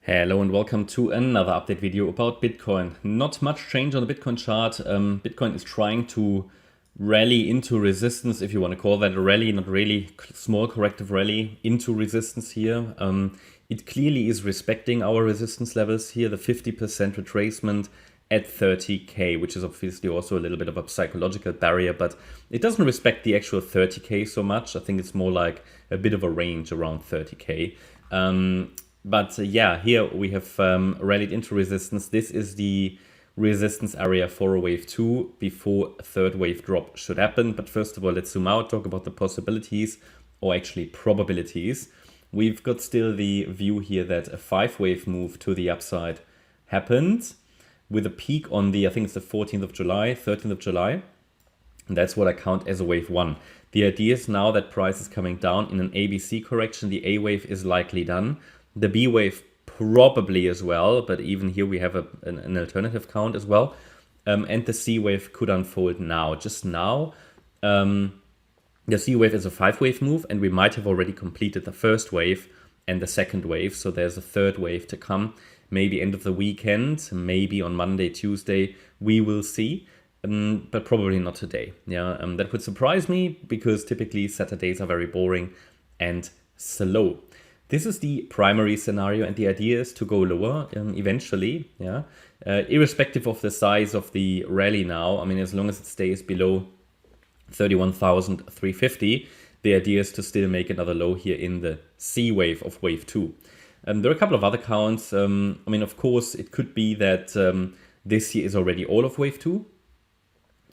Hello and welcome to another update video about Bitcoin. Not much change on the Bitcoin chart. Bitcoin is trying to rally into resistance, if you want to call that a rally, not really, small corrective rally into resistance here. It clearly is respecting our resistance levels here, the 50% retracement at 30k, which is obviously also a little bit of a psychological barrier, but it doesn't respect the actual 30k so much. I think it's more like a bit of a range around 30k. But yeah, here we have rallied into resistance. This is the resistance area for a wave 2 before a third wave drop should happen. But first of all, let's zoom out, talk about the possibilities, or actually probabilities. We've got still the view here that a 5-wave move to the upside happened with a peak on the, I think it's the 14th of July, 13th of July. And that's what I count as a wave 1. The idea is now that price is coming down in an ABC correction. The A wave is likely done. The B wave probably as well, but even here we have an alternative count as well. And the C wave could unfold now, just now. The C wave is a 5-wave move, and we might have already completed the first wave and the second wave. So there's a third wave to come, maybe end of the weekend, maybe on Monday, Tuesday, we will see. But probably not today. Yeah, that would surprise me because typically Saturdays are very boring and slow. This is the primary scenario, and the idea is to go lower eventually, yeah, irrespective of the size of the rally now. I mean, as long as it stays below 31,350, the idea is to still make another low here in the C wave of wave 2. There are a couple of other counts. I mean, of course, it could be that this here is already all of wave 2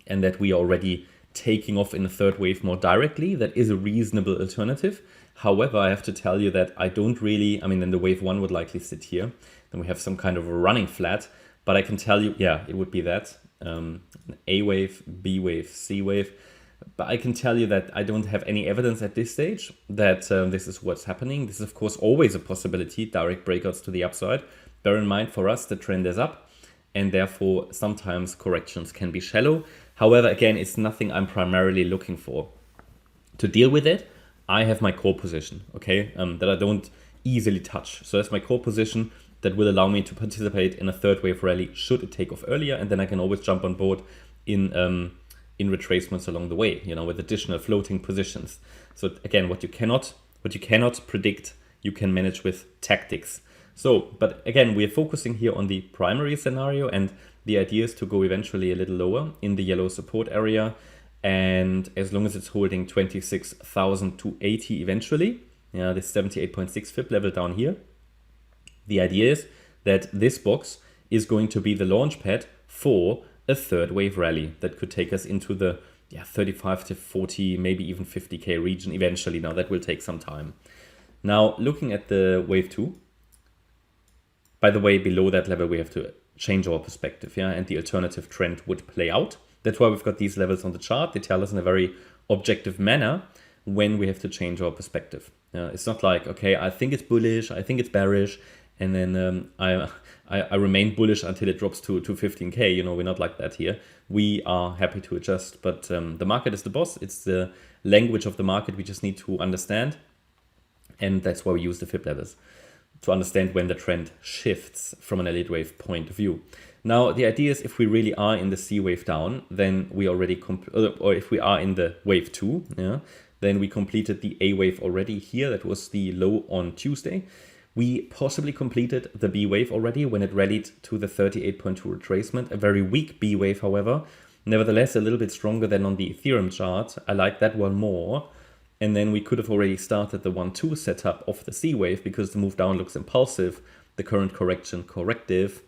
and that we are already taking off in the third wave more directly. That is a reasonable alternative. However, I have to tell you that I don't really, I mean, then the wave 1 would likely sit here. Then we have some kind of a running flat. But I can tell you, yeah, it would be that. An A wave, B wave, C wave. But I can tell you that I don't have any evidence at this stage that this is what's happening. This is, of course, always a possibility, direct breakouts to the upside. Bear in mind, for us, the trend is up. And therefore, sometimes corrections can be shallow. However, again, it's nothing I'm primarily looking for. To deal with it, I have my core position, okay, that I don't easily touch. So that's my core position that will allow me to participate in a third wave rally should it take off earlier, and then I can always jump on board in retracements along the way, you know, with additional floating positions. So again, what you cannot predict, you can manage with tactics. So, but again, we are focusing here on the primary scenario, and the idea is to go eventually a little lower in the yellow support area. And as long as it's holding 26,280 eventually, yeah, this 78.6 Fib level down here, the idea is that this box is going to be the launch pad for a third wave rally that could take us into the 35 to 40, maybe even 50k region eventually. Now that will take some time. Now looking at the wave 2, by the way, below that level we have to change our perspective, yeah, and the alternative trend would play out. That's why we've got these levels on the chart. They tell us in a very objective manner when we have to change our perspective. It's not like, okay, I think it's bullish, I think it's bearish, and then I remain bullish until it drops to 15k. You know, we're not like that here. We are happy to adjust, but the market is the boss. It's the language of the market we just need to understand, and that's why we use the Fib levels to understand when the trend shifts from an Elliott Wave point of view. Now, the idea is if we really are in the C wave down, then we already, or if we are in the wave 2, yeah, then we completed the A wave already here. That was the low on Tuesday. We possibly completed the B wave already when it rallied to the 38.2 retracement. A very weak B wave, however. Nevertheless, a little bit stronger than on the Ethereum chart. I like that one more. And then we could have already started the 1-2 setup of the C wave because the move down looks impulsive. The current correction corrective.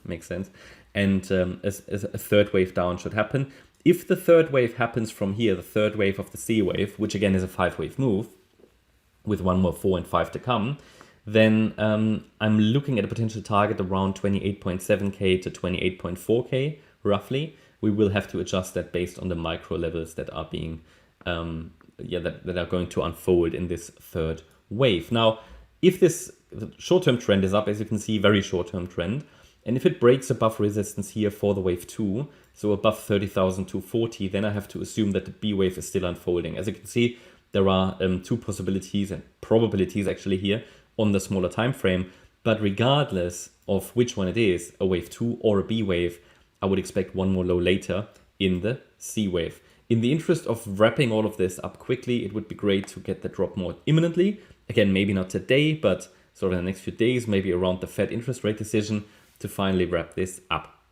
Makes sense. And a third wave down should happen. If the third wave happens from here, the third wave of the C wave, which again is a 5-wave move, with one more 4 and 5 to come, then I'm looking at a potential target around 28.7k to 28.4k, roughly. We will have to adjust that based on the micro levels that are being, that are going to unfold in this third wave. Now, if this short-term trend is up, as you can see, very short-term trend, and if it breaks above resistance here for the wave 2, so above 30,240, then I have to assume that the B wave is still unfolding. As you can see, there are two possibilities and probabilities actually here on the smaller time frame. But regardless of which one it is, a wave 2 or a B wave, I would expect one more low later in the C wave. In the interest of wrapping all of this up quickly, it would be great to get the drop more imminently. Again, maybe not today, but sort of in the next few days, maybe around the Fed interest rate decision, to finally wrap this up.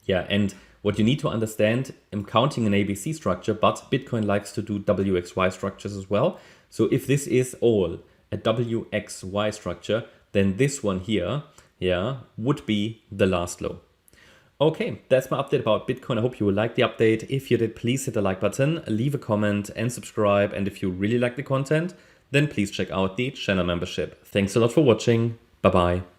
Yeah, and what you need to understand, I'm counting an ABC structure, but Bitcoin likes to do WXY structures as well. So if this is all a WXY structure, then this one here, yeah, would be the last low. Okay, that's my update about Bitcoin. I hope you will like the update. If you did, please hit the like button, leave a comment and subscribe. And if you really like the content, then please check out the channel membership. Thanks a lot for watching. Bye-bye.